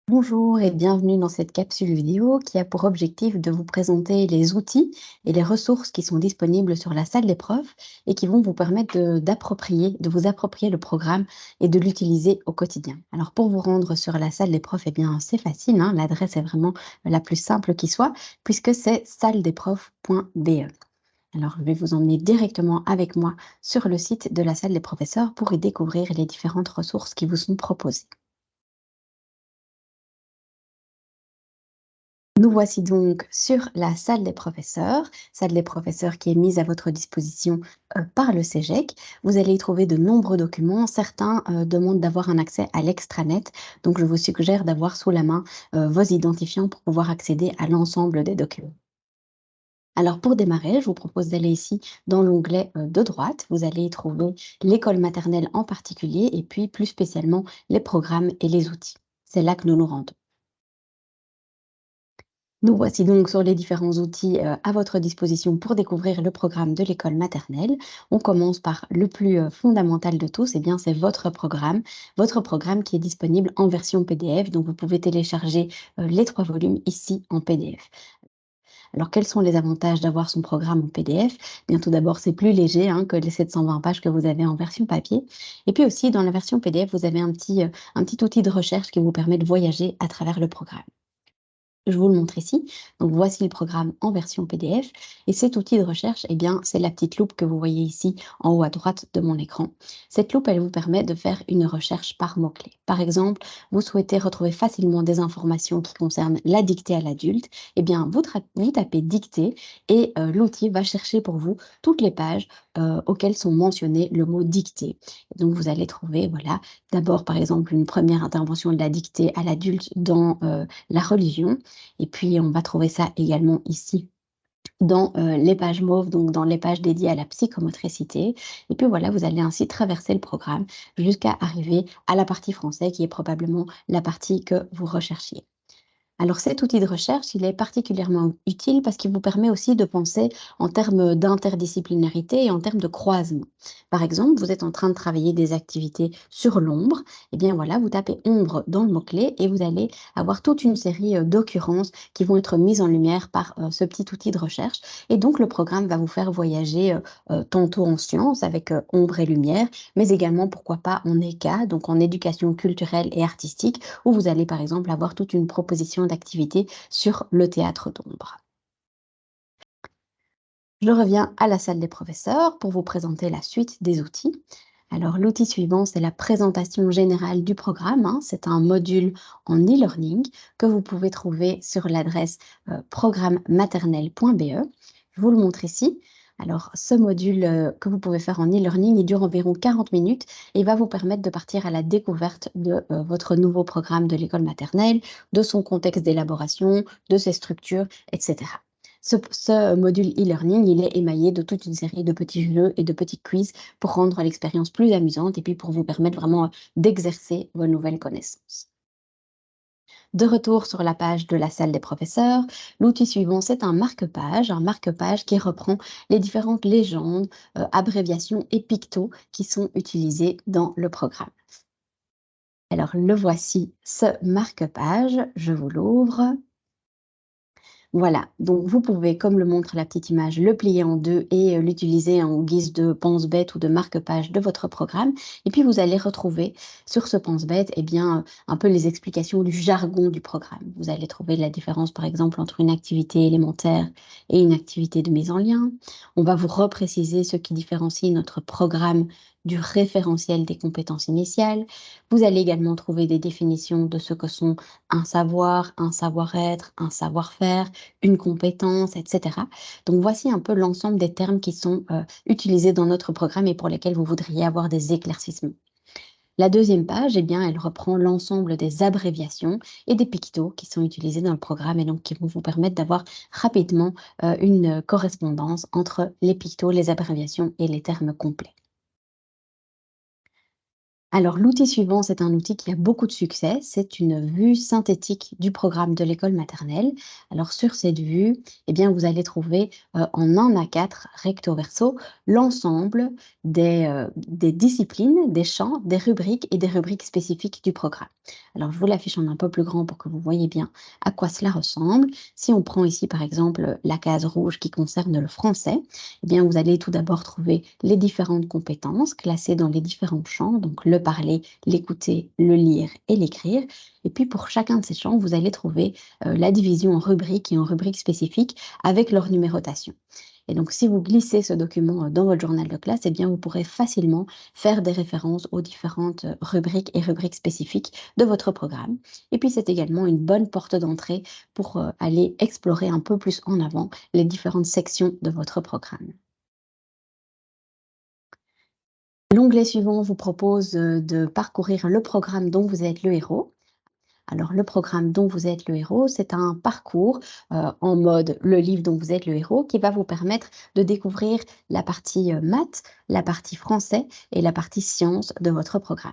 Bonjour et bienvenue dans cette capsule vidéo qui a pour objectif de vous présenter les outils et les ressources qui sont disponibles sur la salle d'épreuve et qui vont vous permettre de vous approprier le programme et de l'utiliser au quotidien. Alors pour vous rendre sur la salle d'épreuve, eh bien c'est facile, hein, l'adresse est vraiment la plus simple qui soit puisque c'est salledespreuves.be. Alors je vais vous emmener directement avec moi sur le site de la salle des professeurs pour y découvrir les différentes ressources qui vous sont proposées. Nous voici donc sur la salle des professeurs qui est mise à votre disposition par le CEGEC. Vous allez y trouver de nombreux documents. Certains demandent d'avoir un accès à l'extranet, donc je vous suggère d'avoir sous la main vos identifiants pour pouvoir accéder à l'ensemble des documents. Alors pour démarrer, je vous propose d'aller ici dans l'onglet de droite. Vous allez y trouver l'école maternelle en particulier et puis plus spécialement les programmes et les outils. C'est là que nous nous rendons. Nous voici donc sur les différents outils à votre disposition pour découvrir le programme de l'école maternelle. On commence par le plus fondamental de tous, et bien c'est votre programme qui est disponible en version PDF, donc vous pouvez télécharger les 3 volumes ici en PDF. Alors quels sont les avantages d'avoir son programme en PDF? Bien tout d'abord, c'est plus léger hein, que les 720 pages que vous avez en version papier. Et puis aussi, dans la version PDF, vous avez un petit outil de recherche qui vous permet de voyager à travers le programme. Je vous le montre ici. Donc voici le programme en version PDF et cet outil de recherche, eh bien, c'est la petite loupe que vous voyez ici en haut à droite de mon écran. Cette loupe, elle vous permet de faire une recherche par mots-clés. Par exemple, vous souhaitez retrouver facilement des informations qui concernent la dictée à l'adulte, eh bien, vous tapez dictée et l'outil va chercher pour vous toutes les pages auxquelles sont mentionnés le mot dictée. Et donc vous allez trouver, voilà, d'abord par exemple une première intervention de la dictée à l'adulte dans la religion et puis, on va trouver ça également ici dans, les pages mauves, donc dans les pages dédiées à la psychomotricité et puis voilà, vous allez ainsi traverser le programme jusqu'à arriver à la partie français qui est probablement la partie que vous recherchiez. Alors cet outil de recherche, il est particulièrement utile parce qu'il vous permet aussi de penser en termes d'interdisciplinarité et en termes de croisement. Par exemple, vous êtes en train de travailler des activités sur l'ombre, et bien voilà, vous tapez ombre dans le mot-clé et vous allez avoir toute une série d'occurrences qui vont être mises en lumière par ce petit outil de recherche. Et donc le programme va vous faire voyager tantôt en sciences avec ombre et lumière, mais également, pourquoi pas, en éca, donc en éducation culturelle et artistique où vous allez par exemple avoir toute une proposition d'activité sur le théâtre d'ombre. Je reviens à la salle des professeurs pour vous présenter la suite des outils. Alors l'outil suivant, c'est la présentation générale du programme, hein. C'est un module en e-learning que vous pouvez trouver sur l'adresse programmematernelle.be. Je vous le montre ici. Alors ce module que vous pouvez faire en e-learning, il dure environ 40 minutes et va vous permettre de partir à la découverte de votre nouveau programme de l'école maternelle, de son contexte d'élaboration, de ses structures, etc. Ce module e-learning, il est émaillé de toute une série de petits jeux et de petits quiz pour rendre l'expérience plus amusante et puis pour vous permettre vraiment d'exercer vos nouvelles connaissances. De retour sur la page de la salle des professeurs, l'outil suivant, c'est un marque-page qui reprend les différentes légendes, abréviations et pictos qui sont utilisés dans le programme. Alors le voici, ce marque-page, je vous l'ouvre. Voilà, donc vous pouvez, comme le montre la petite image, le plier en deux et l'utiliser en guise de pense-bête ou de marque-page de votre programme. Et puis vous allez retrouver sur ce pense-bête, eh bien, un peu les explications du jargon du programme. Vous allez trouver la différence, par exemple, entre une activité élémentaire et une activité de mise en lien. On va vous repréciser ce qui différencie notre programme du référentiel des compétences initiales. Vous allez également trouver des définitions de ce que sont un savoir, un savoir-être, un savoir-faire, une compétence, etc. Donc voici un peu l'ensemble des termes qui sont utilisés dans notre programme et pour lesquels vous voudriez avoir des éclaircissements. La deuxième page, eh bien, elle reprend l'ensemble des abréviations et des pictos qui sont utilisés dans le programme et donc qui vont vous permettre d'avoir rapidement une correspondance entre les pictos, les abréviations et les termes complets. Alors, l'outil suivant, c'est un outil qui a beaucoup de succès. C'est une vue synthétique du programme de l'école maternelle. Alors, sur cette vue, eh bien, vous allez trouver en un à 4 recto verso l'ensemble des disciplines, des champs, des rubriques et des rubriques spécifiques du programme. Alors, je vous l'affiche en un peu plus grand pour que vous voyez bien à quoi cela ressemble. Si on prend ici, par exemple, la case rouge qui concerne le français, eh bien, vous allez tout d'abord trouver les différentes compétences classées dans les différents champs, donc le parler, l'écouter, le lire et l'écrire. Et puis pour chacun de ces champs, vous allez trouver la division en rubriques et en rubriques spécifiques avec leur numérotation. Et donc, si vous glissez ce document dans votre journal de classe, eh bien, vous pourrez facilement faire des références aux différentes rubriques et rubriques spécifiques de votre programme. Et puis, c'est également une bonne porte d'entrée pour aller explorer un peu plus en avant les différentes sections de votre programme. L'onglet suivant vous propose, de parcourir le programme dont vous êtes le héros. Alors, le programme dont vous êtes le héros, c'est un parcours en mode le livre dont vous êtes le héros qui va vous permettre de découvrir la partie maths, la partie français et la partie sciences de votre programme.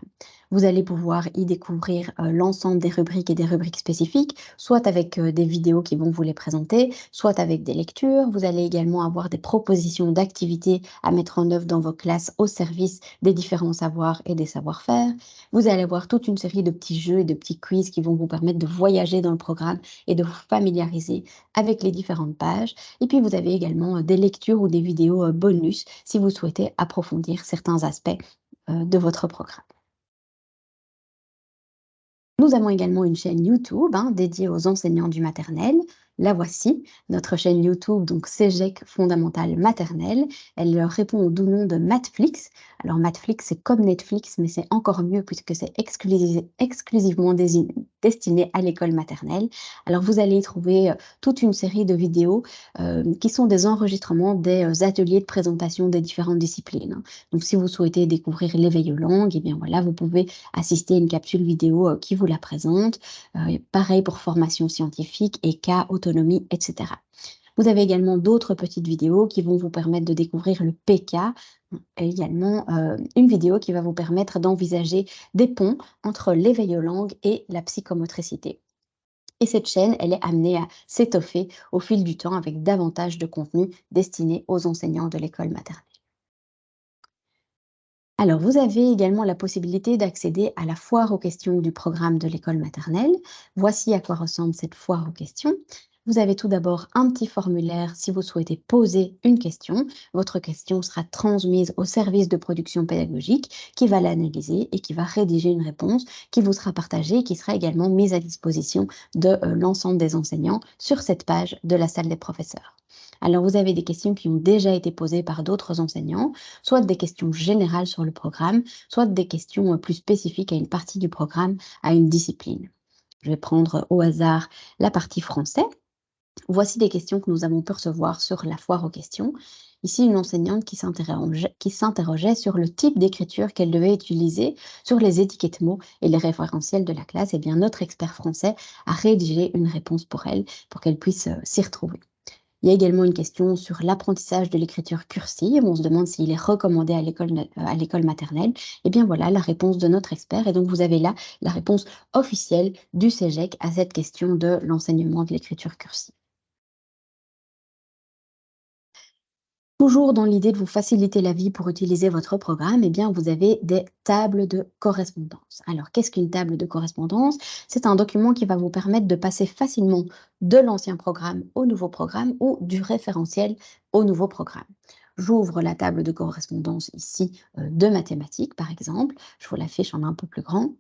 Vous allez pouvoir y découvrir l'ensemble des rubriques et des rubriques spécifiques, soit avec des vidéos qui vont vous les présenter, soit avec des lectures. Vous allez également avoir des propositions d'activités à mettre en œuvre dans vos classes au service des différents savoirs et des savoir-faire. Vous allez avoir toute une série de petits jeux et de petits quiz qui vont vous permettre de voyager dans le programme et de vous familiariser avec les différentes pages. Et puis, vous avez également des lectures ou des vidéos bonus si vous souhaitez approfondir certains aspects de votre programme. Nous avons également une chaîne YouTube dédiée aux enseignants du maternel. La voici, notre chaîne YouTube, donc CEGEC Fondamental Maternelle. Elle répond au doux nom de Mathflix. Alors Mathflix, c'est comme Netflix, mais c'est encore mieux puisque c'est exclusivement destiné à l'école maternelle. Alors vous allez y trouver toute une série de vidéos qui sont des enregistrements des ateliers de présentation des différentes disciplines. Donc si vous souhaitez découvrir l'éveil aux langues, eh bien voilà, vous pouvez assister à une capsule vidéo qui vous la présente. Pareil pour formation scientifique, ECA, autonomie, etc. Vous avez également d'autres petites vidéos qui vont vous permettre de découvrir le PK et également une vidéo qui va vous permettre d'envisager des ponts entre l'éveil aux langues et la psychomotricité. Et cette chaîne, elle est amenée à s'étoffer au fil du temps avec davantage de contenu destiné aux enseignants de l'école maternelle. Alors, vous avez également la possibilité d'accéder à la foire aux questions du programme de l'école maternelle. Voici à quoi ressemble cette foire aux questions. Vous avez tout d'abord un petit formulaire si vous souhaitez poser une question. Votre question sera transmise au service de production pédagogique qui va l'analyser et qui va rédiger une réponse qui vous sera partagée et qui sera également mise à disposition de l'ensemble des enseignants sur cette page de la salle des professeurs. Alors, vous avez des questions qui ont déjà été posées par d'autres enseignants, soit des questions générales sur le programme, soit des questions plus spécifiques à une partie du programme, à une discipline. Je vais prendre au hasard la partie français. Voici des questions que nous avons pu recevoir sur la foire aux questions. Ici, une enseignante qui s'interrogeait sur le type d'écriture qu'elle devait utiliser sur les étiquettes mots et les référentiels de la classe. Eh bien, notre expert français a rédigé une réponse pour elle, pour qu'elle puisse s'y retrouver. Il y a également une question sur l'apprentissage de l'écriture cursive. On se demande s'il est recommandé à l'école maternelle. Eh bien voilà la réponse de notre expert. Et donc vous avez là la réponse officielle du CEGEC à cette question de l'enseignement de l'écriture cursive. Toujours dans l'idée de vous faciliter la vie pour utiliser votre programme, eh bien, vous avez des tables de correspondance. Alors, qu'est-ce qu'une table de correspondance? C'est un document qui va vous permettre de passer facilement de l'ancien programme au nouveau programme ou du référentiel au nouveau programme. J'ouvre la table de correspondance ici de mathématiques, par exemple. Je vous l'affiche en un peu plus grand.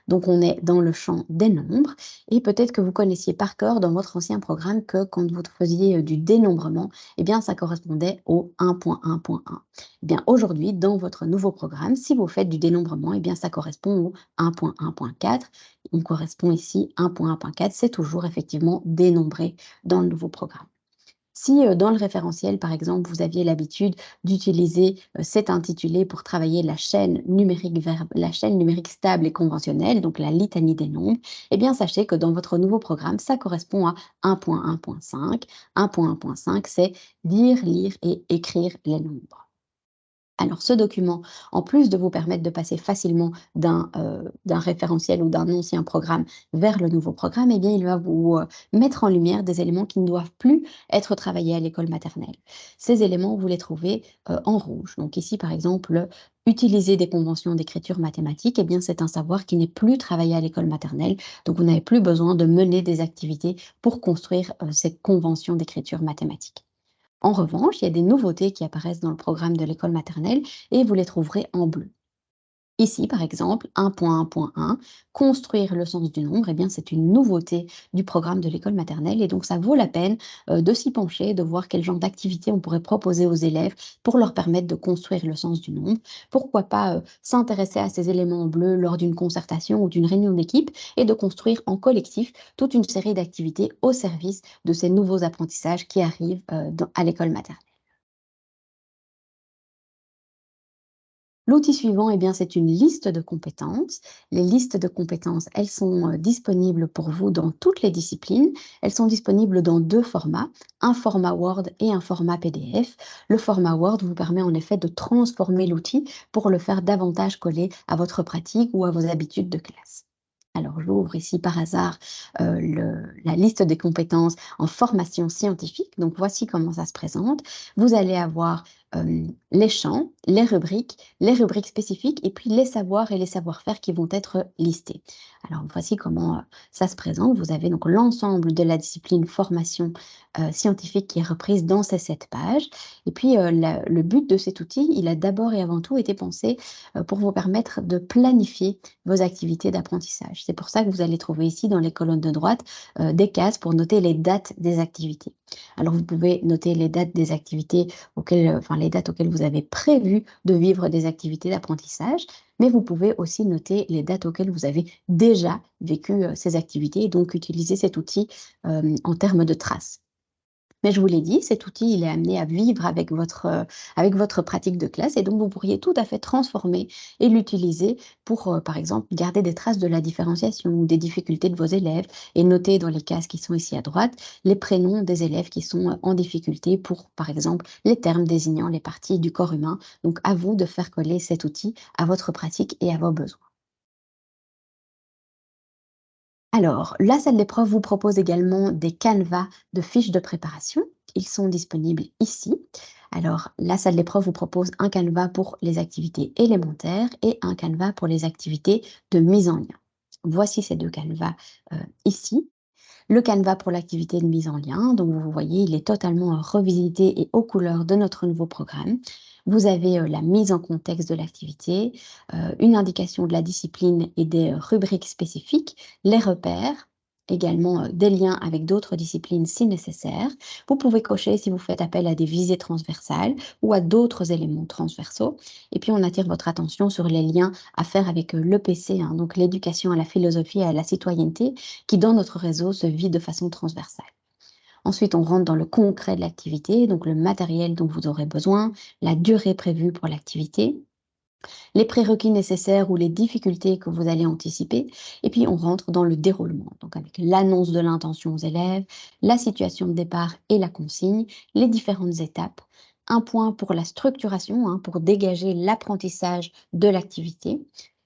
Donc, on est dans le champ des nombres et peut-être que vous connaissiez par cœur dans votre ancien programme que quand vous faisiez du dénombrement, eh bien, ça correspondait au 1.1.1. Eh bien, aujourd'hui, dans votre nouveau programme, si vous faites du dénombrement, eh bien, ça correspond au 1.1.4. Il correspond ici 1.1.4. C'est toujours effectivement dénombré dans le nouveau programme. Si dans le référentiel, par exemple, vous aviez l'habitude d'utiliser cet intitulé pour travailler la chaîne numérique stable et conventionnelle, donc la litanie des nombres, eh bien, sachez que dans votre nouveau programme, ça correspond à 1.1.5. 1.1.5, c'est lire, lire et écrire les nombres. Alors ce document, en plus de vous permettre de passer facilement d'un référentiel ou d'un ancien programme vers le nouveau programme, eh bien, il va vous mettre en lumière des éléments qui ne doivent plus être travaillés à l'école maternelle. Ces éléments, vous les trouvez en rouge. Donc ici, par exemple, utiliser des conventions d'écriture mathématique, eh bien, c'est un savoir qui n'est plus travaillé à l'école maternelle. Donc, vous n'avez plus besoin de mener des activités pour construire ces conventions d'écriture mathématique. En revanche, il y a des nouveautés qui apparaissent dans le programme de l'école maternelle et vous les trouverez en bleu. Ici, par exemple, 1.1.1, construire le sens du nombre, eh bien, c'est une nouveauté du programme de l'école maternelle et donc ça vaut la peine de s'y pencher, de voir quel genre d'activité on pourrait proposer aux élèves pour leur permettre de construire le sens du nombre. Pourquoi pas s'intéresser à ces éléments en bleu lors d'une concertation ou d'une réunion d'équipe et de construire en collectif toute une série d'activités au service de ces nouveaux apprentissages qui arrivent à l'école maternelle. L'outil suivant, eh bien, c'est une liste de compétences. Les listes de compétences, elles sont disponibles pour vous dans toutes les disciplines. Elles sont disponibles dans deux formats, un format Word et un format PDF. Le format Word vous permet en effet de transformer l'outil pour le faire davantage coller à votre pratique ou à vos habitudes de classe. Alors, j'ouvre ici par hasard la liste des compétences en formation scientifique. Donc, voici comment ça se présente. Vous allez avoir les champs, les rubriques spécifiques et puis les savoirs et les savoir-faire qui vont être listés. Alors voici comment ça se présente. Vous avez donc l'ensemble de la discipline formation scientifique qui est reprise dans ces 7 pages. Et puis le but de cet outil, il a d'abord et avant tout été pensé pour vous permettre de planifier vos activités d'apprentissage. C'est pour ça que vous allez trouver ici dans les colonnes de droite des cases pour noter les dates des activités. Alors vous pouvez noter les dates des activités enfin les dates auxquelles vous avez prévu de vivre des activités d'apprentissage, mais vous pouvez aussi noter les dates auxquelles vous avez déjà vécu ces activités et donc utiliser cet outil en termes de traces. Mais je vous l'ai dit, cet outil, il est amené à vivre avec votre pratique de classe et donc vous pourriez tout à fait transformer et l'utiliser pour, par exemple, garder des traces de la différenciation ou des difficultés de vos élèves et noter dans les cases qui sont ici à droite les prénoms des élèves qui sont en difficulté pour, par exemple, les termes désignant les parties du corps humain. Donc à vous de faire coller cet outil à votre pratique et à vos besoins. Alors, la salle d'épreuve vous propose également des canevas de fiches de préparation. Ils sont disponibles ici. Alors, la salle d'épreuve vous propose un canevas pour les activités élémentaires et un canevas pour les activités de mise en lien. Voici ces deux canevas ici. Le canevas pour l'activité de mise en lien, donc vous voyez, il est totalement revisité et aux couleurs de notre nouveau programme. Vous avez la mise en contexte de l'activité, une indication de la discipline et des rubriques spécifiques, les repères, également des liens avec d'autres disciplines si nécessaire. Vous pouvez cocher si vous faites appel à des visées transversales ou à d'autres éléments transversaux. Et puis on attire votre attention sur les liens à faire avec l'EPC, hein, donc l'éducation à la philosophie et à la citoyenneté, qui dans notre réseau se vit de façon transversale. Ensuite, on rentre dans le concret de l'activité, donc le matériel dont vous aurez besoin, la durée prévue pour l'activité, les prérequis nécessaires ou les difficultés que vous allez anticiper, et puis on rentre dans le déroulement, donc avec l'annonce de l'intention aux élèves, la situation de départ et la consigne, les différentes étapes, un point pour la structuration, hein, pour dégager l'apprentissage de l'activité.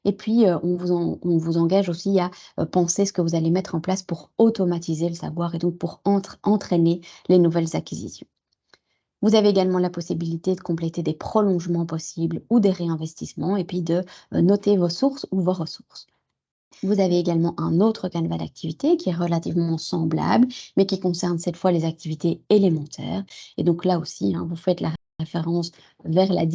Et puis, on vous engage aussi à penser ce que vous allez mettre en place pour automatiser le savoir et donc pour entraîner les nouvelles acquisitions. Vous avez également la possibilité de compléter des prolongements possibles ou des réinvestissements et puis de noter vos sources ou vos ressources. Vous avez également un autre canevas d'activités qui est relativement semblable, mais qui concerne cette fois les activités élémentaires. Et donc là aussi, hein, vous faites la référence vers la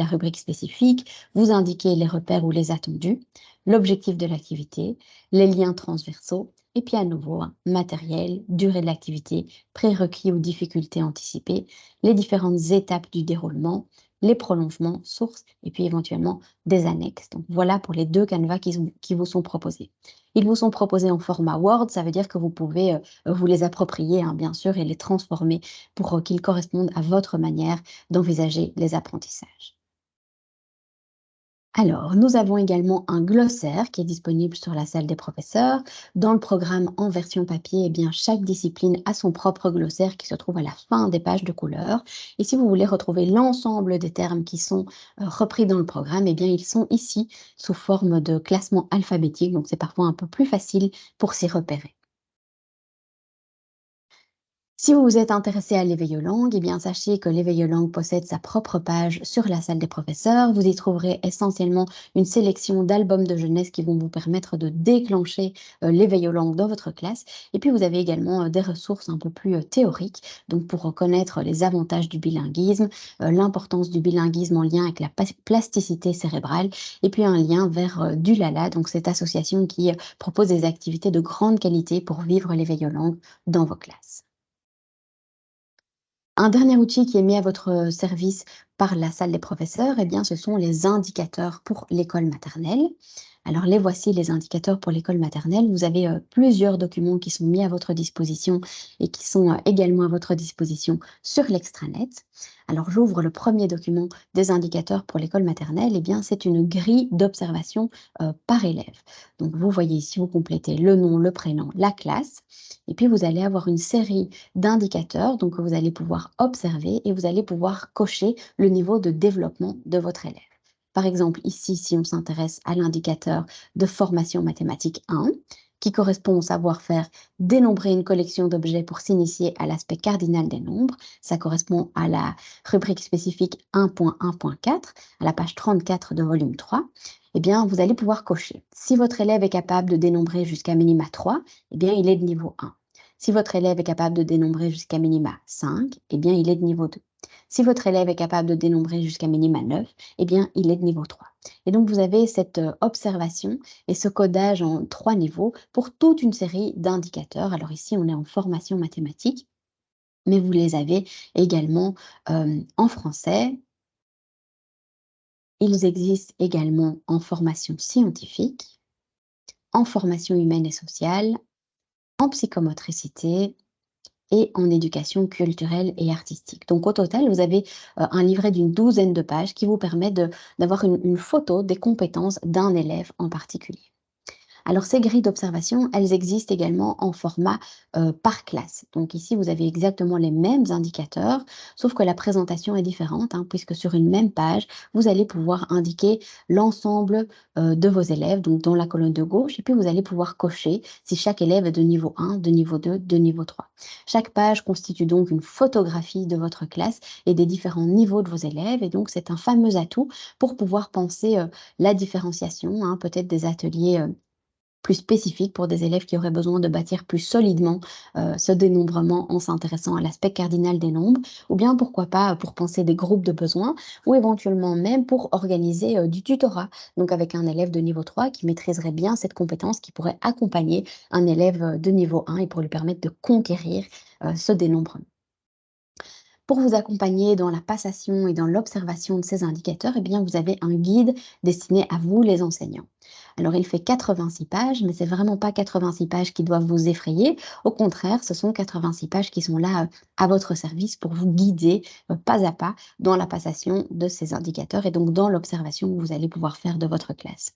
rubrique spécifique, vous indiquez les repères ou les attendus, l'objectif de l'activité, les liens transversaux, et puis à nouveau, hein, matériel, durée de l'activité, prérequis ou difficultés anticipées, les différentes étapes du déroulement, les prolongements, sources, et puis éventuellement des annexes. Donc voilà pour les 2 canevas qui vous sont proposés. Ils vous sont proposés en format Word, ça veut dire que vous pouvez, vous les approprier, hein, bien sûr et les transformer pour, qu'ils correspondent à votre manière d'envisager les apprentissages. Alors, nous avons également un glossaire qui est disponible sur la salle des professeurs. Dans le programme en version papier, eh bien, chaque discipline a son propre glossaire qui se trouve à la fin des pages de couleurs. Et si vous voulez retrouver l'ensemble des termes qui sont repris dans le programme, eh bien, ils sont ici sous forme de classement alphabétique. Donc, c'est parfois un peu plus facile pour s'y repérer. Si vous vous êtes intéressé à l'éveil aux langues, eh bien sachez que l'éveil aux langues possède sa propre page sur la salle des professeurs. Vous y trouverez essentiellement une sélection d'albums de jeunesse qui vont vous permettre de déclencher l'éveil aux langues dans votre classe. Et puis vous avez également des ressources un peu plus théoriques, donc pour reconnaître les avantages du bilinguisme, l'importance du bilinguisme en lien avec la plasticité cérébrale, et puis un lien vers du Lala, donc cette association qui propose des activités de grande qualité pour vivre l'éveil aux langues dans vos classes. Un dernier outil qui est mis à votre service par la salle des professeurs, eh bien, ce sont les indicateurs pour l'école maternelle. Alors, les voici les indicateurs pour l'école maternelle. Vous avez plusieurs documents qui sont mis à votre disposition et qui sont également à votre disposition sur l'extranet. Alors, j'ouvre le premier document des indicateurs pour l'école maternelle. Eh bien, c'est une grille d'observation par élève. Donc, vous voyez ici, vous complétez le nom, le prénom, la classe. Et puis, vous allez avoir une série d'indicateurs donc, que vous allez pouvoir observer et vous allez pouvoir cocher le niveau de développement de votre élève. Par exemple, ici, si on s'intéresse à l'indicateur de formation mathématique 1, qui correspond au savoir-faire dénombrer une collection d'objets pour s'initier à l'aspect cardinal des nombres, ça correspond à la rubrique spécifique 1.1.4, à la page 34 de volume 3, eh bien, vous allez pouvoir cocher. Si votre élève est capable de dénombrer jusqu'à minima 3, eh bien, il est de niveau 1. Si votre élève est capable de dénombrer jusqu'à minima 5, eh bien, il est de niveau 2. Si votre élève est capable de dénombrer jusqu'à minima 9, eh bien, il est de niveau 3. Et donc, vous avez cette observation et ce codage en 3 niveaux pour toute une série d'indicateurs. Alors ici, on est en formation mathématique, mais vous les avez également en français. Ils existent également en formation scientifique, en formation humaine et sociale, en psychomotricité et en éducation culturelle et artistique. Donc au total, vous avez un livret d'une douzaine de pages qui vous permet d'avoir une photo des compétences d'un élève en particulier. Alors ces grilles d'observation, elles existent également en format par classe. Donc ici, vous avez exactement les mêmes indicateurs, sauf que la présentation est différente, hein, puisque sur une même page, vous allez pouvoir indiquer l'ensemble de vos élèves, donc dans la colonne de gauche, et puis vous allez pouvoir cocher si chaque élève est de niveau 1, de niveau 2, de niveau 3. Chaque page constitue donc une photographie de votre classe et des différents niveaux de vos élèves, et donc c'est un fameux atout pour pouvoir penser la différenciation, hein, peut-être des ateliers plus spécifique pour des élèves qui auraient besoin de bâtir plus solidement ce dénombrement en s'intéressant à l'aspect cardinal des nombres, ou bien pourquoi pas pour penser des groupes de besoins, ou éventuellement même pour organiser du tutorat, donc avec un élève de niveau 3 qui maîtriserait bien cette compétence, qui pourrait accompagner un élève de niveau 1 et pour lui permettre de conquérir ce dénombrement. Pour vous accompagner dans la passation et dans l'observation de ces indicateurs, eh bien, vous avez un guide destiné à vous, les enseignants. Alors, il fait 86 pages, mais c'est vraiment pas 86 pages qui doivent vous effrayer. Au contraire, ce sont 86 pages qui sont là à votre service pour vous guider pas à pas dans la passation de ces indicateurs et donc dans l'observation que vous allez pouvoir faire de votre classe.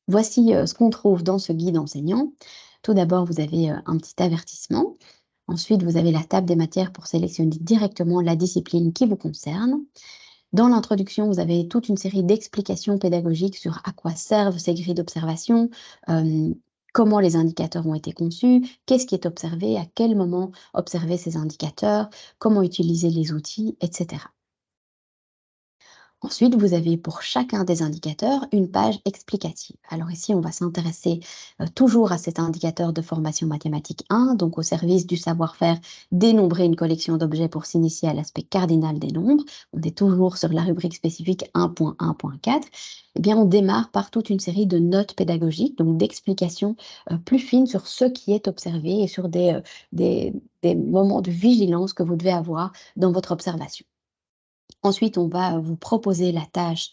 Voici ce qu'on trouve dans ce guide enseignant. Tout d'abord, vous avez un petit avertissement. Ensuite, vous avez la table des matières pour sélectionner directement la discipline qui vous concerne. Dans l'introduction, vous avez toute une série d'explications pédagogiques sur à quoi servent ces grilles d'observation, euh, comment les indicateurs ont été conçus, qu'est-ce qui est observé, à quel moment observer ces indicateurs, comment utiliser les outils, etc. Ensuite, vous avez pour chacun des indicateurs une page explicative. Alors ici, on va s'intéresser toujours à cet indicateur de formation mathématique 1, donc au service du savoir-faire dénombrer une collection d'objets pour s'initier à l'aspect cardinal des nombres. On est toujours sur la rubrique spécifique 1.1.4. Eh bien, on démarre par toute une série de notes pédagogiques, donc d'explications plus fines sur ce qui est observé et sur des, des moments de vigilance que vous devez avoir dans votre observation. Ensuite, on va vous proposer la tâche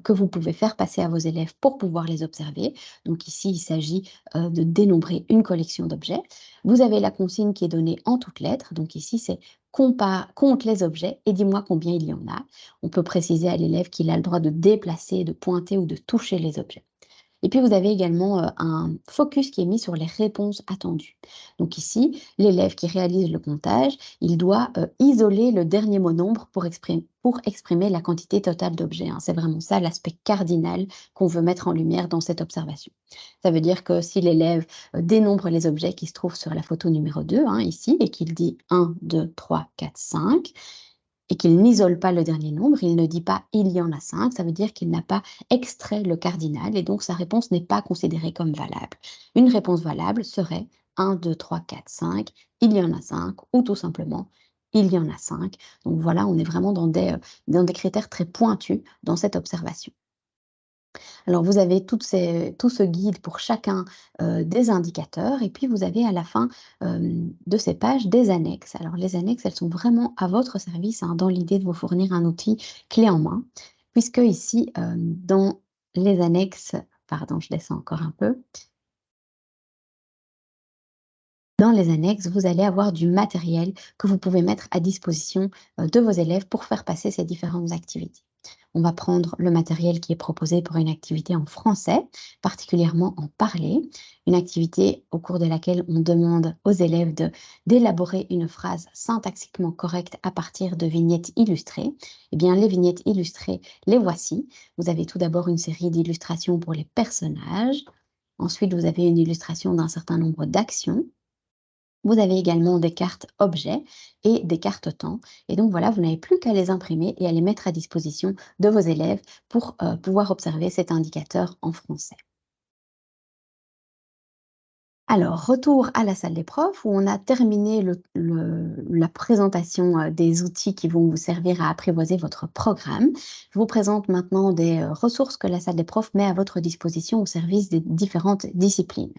que vous pouvez faire passer à vos élèves pour pouvoir les observer. Donc ici, il s'agit de dénombrer une collection d'objets. Vous avez la consigne qui est donnée en toutes lettres. Donc ici, c'est compte les objets et dis-moi combien il y en a. On peut préciser à l'élève qu'il a le droit de déplacer, de pointer ou de toucher les objets. Et puis, vous avez également un focus qui est mis sur les réponses attendues. Donc ici, l'élève qui réalise le comptage, il doit isoler le dernier mot nombre pour exprimer la quantité totale d'objets, hein. C'est vraiment ça l'aspect cardinal qu'on veut mettre en lumière dans cette observation. Ça veut dire que si l'élève dénombre les objets qui se trouvent sur la photo numéro 2, hein, ici, et qu'il dit 1, 2, 3, 4, 5, et qu'il n'isole pas le dernier nombre, il ne dit pas il y en a 5, ça veut dire qu'il n'a pas extrait le cardinal et donc sa réponse n'est pas considérée comme valable. Une réponse valable serait 1, 2, 3, 4, 5, il y en a 5 ou tout simplement il y en a 5. Donc voilà, on est vraiment dans des critères très pointus dans cette observation. Alors vous avez tout ce guide pour chacun des indicateurs et puis vous avez à la fin de ces pages des annexes. Alors les annexes, elles sont vraiment à votre service, hein, dans l'idée de vous fournir un outil clé en main, puisque ici, dans les annexes, pardon, je descends encore un peu. Dans les annexes, vous allez avoir du matériel que vous pouvez mettre à disposition de vos élèves pour faire passer ces différentes activités. On va prendre le matériel qui est proposé pour une activité en français, particulièrement en parler, une activité au cours de laquelle on demande aux élèves d'élaborer une phrase syntaxiquement correcte à partir de vignettes illustrées. Eh bien, les vignettes illustrées, les voici. Vous avez tout d'abord une série d'illustrations pour les personnages. Ensuite, vous avez une illustration d'un certain nombre d'actions. Vous avez également des cartes objets et des cartes temps. Et donc voilà, vous n'avez plus qu'à les imprimer et à les mettre à disposition de vos élèves pour pouvoir observer cet indicateur en français. Alors, retour à la salle des profs où on a terminé la présentation des outils qui vont vous servir à apprivoiser votre programme. Je vous présente maintenant des ressources que la salle des profs met à votre disposition au service des différentes disciplines.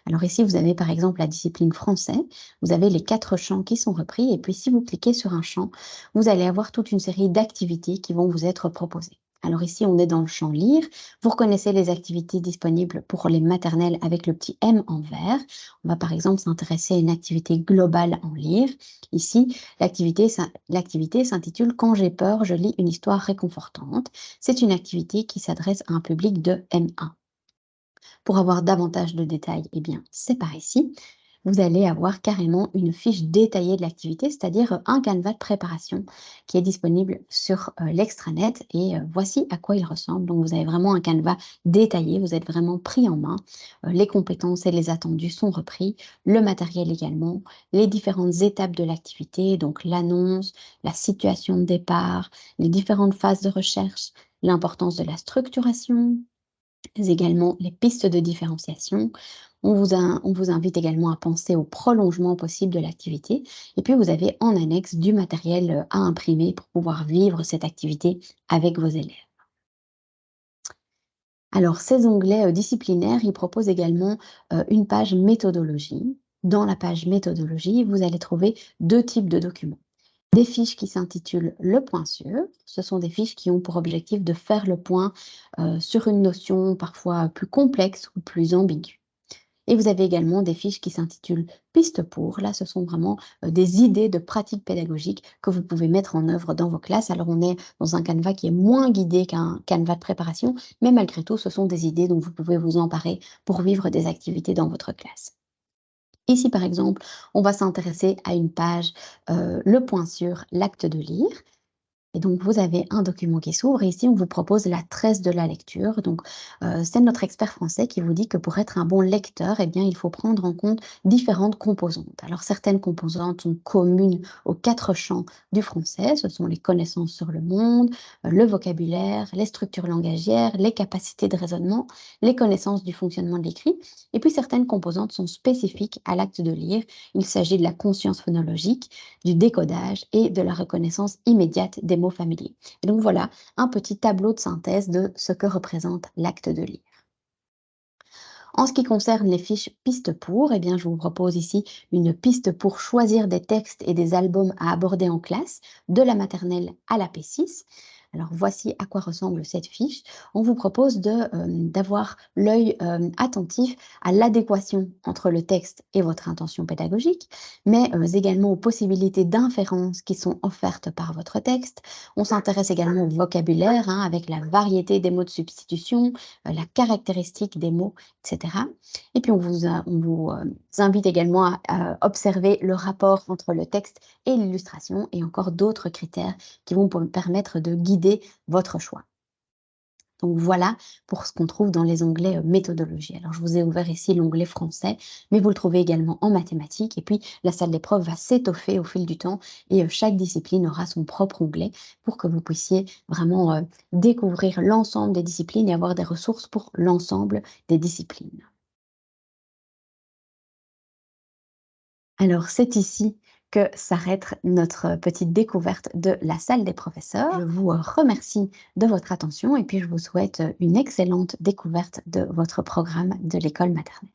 Alors ici, vous avez par exemple la discipline français, vous avez les 4 champs qui sont repris, et puis si vous cliquez sur un champ, vous allez avoir toute une série d'activités qui vont vous être proposées. Alors ici, on est dans le champ lire. Vous reconnaissez les activités disponibles pour les maternelles avec le petit M en vert. On va par exemple s'intéresser à une activité globale en lire. Ici, l'activité s'intitule Quand j'ai peur, je lis une histoire réconfortante. C'est une activité qui s'adresse à un public de M1. Pour avoir davantage de détails, eh bien, c'est par ici. Vous allez avoir carrément une fiche détaillée de l'activité, c'est-à-dire un canevas de préparation qui est disponible sur l'extranet et voici à quoi il ressemble. Donc vous avez vraiment un canevas détaillé, vous êtes vraiment pris en main. Les compétences et les attendus sont repris, le matériel également, les différentes étapes de l'activité, donc l'annonce, la situation de départ, les différentes phases de recherche, l'importance de la structuration, mais également les pistes de différenciation. On vous invite également à penser au prolongement possible de l'activité. Et puis, vous avez en annexe du matériel à imprimer pour pouvoir vivre cette activité avec vos élèves. Alors, ces onglets disciplinaires, ils proposent également une page méthodologie. Dans la page méthodologie, vous allez trouver deux types de documents. Des fiches qui s'intitulent Le point sûr. Ce sont des fiches qui ont pour objectif de faire le point sur une notion parfois plus complexe ou plus ambiguë. Et vous avez également des fiches qui s'intitulent Pistes pour. Là, ce sont vraiment des idées de pratiques pédagogiques que vous pouvez mettre en œuvre dans vos classes. Alors, on est dans un canevas qui est moins guidé qu'un canevas de préparation, mais malgré tout, ce sont des idées dont vous pouvez vous emparer pour vivre des activités dans votre classe. Ici, par exemple, on va s'intéresser à une page, le point sur l'acte de lire. Et donc, vous avez un document qui s'ouvre et ici, on vous propose la tresse de la lecture. Donc, c'est notre expert français qui vous dit que pour être un bon lecteur, eh bien, il faut prendre en compte différentes composantes. Alors, certaines composantes sont communes aux 4 champs du français. Ce sont les connaissances sur le monde, le vocabulaire, les structures langagières, les capacités de raisonnement, les connaissances du fonctionnement de l'écrit. Et puis, certaines composantes sont spécifiques à l'acte de lire. Il s'agit de la conscience phonologique, du décodage et de la reconnaissance immédiate des mots familiers. Et donc voilà un petit tableau de synthèse de ce que représente l'acte de lire. En ce qui concerne les fiches pistes pour, eh bien, je vous propose ici une piste pour choisir des textes et des albums à aborder en classe, de la maternelle à la P6. Alors voici à quoi ressemble cette fiche. On vous propose d'avoir l'œil attentif à l'adéquation entre le texte et votre intention pédagogique, mais également aux possibilités d'inférence qui sont offertes par votre texte. On s'intéresse également au vocabulaire, hein, avec la variété des mots de substitution, la caractéristique des mots, etc. Et puis on vous invite également à observer le rapport entre le texte et l'illustration et encore d'autres critères qui vont permettre de guider votre choix. Donc voilà pour ce qu'on trouve dans les onglets méthodologie. Alors je vous ai ouvert ici l'onglet français, mais vous le trouvez également en mathématiques. Et puis la salle d'épreuve va s'étoffer au fil du temps et chaque discipline aura son propre onglet pour que vous puissiez vraiment découvrir l'ensemble des disciplines et avoir des ressources pour l'ensemble des disciplines. Alors, c'est ici que s'arrête notre petite découverte de la salle des professeurs. Je vous remercie de votre attention et puis je vous souhaite une excellente découverte de votre programme de l'école maternelle.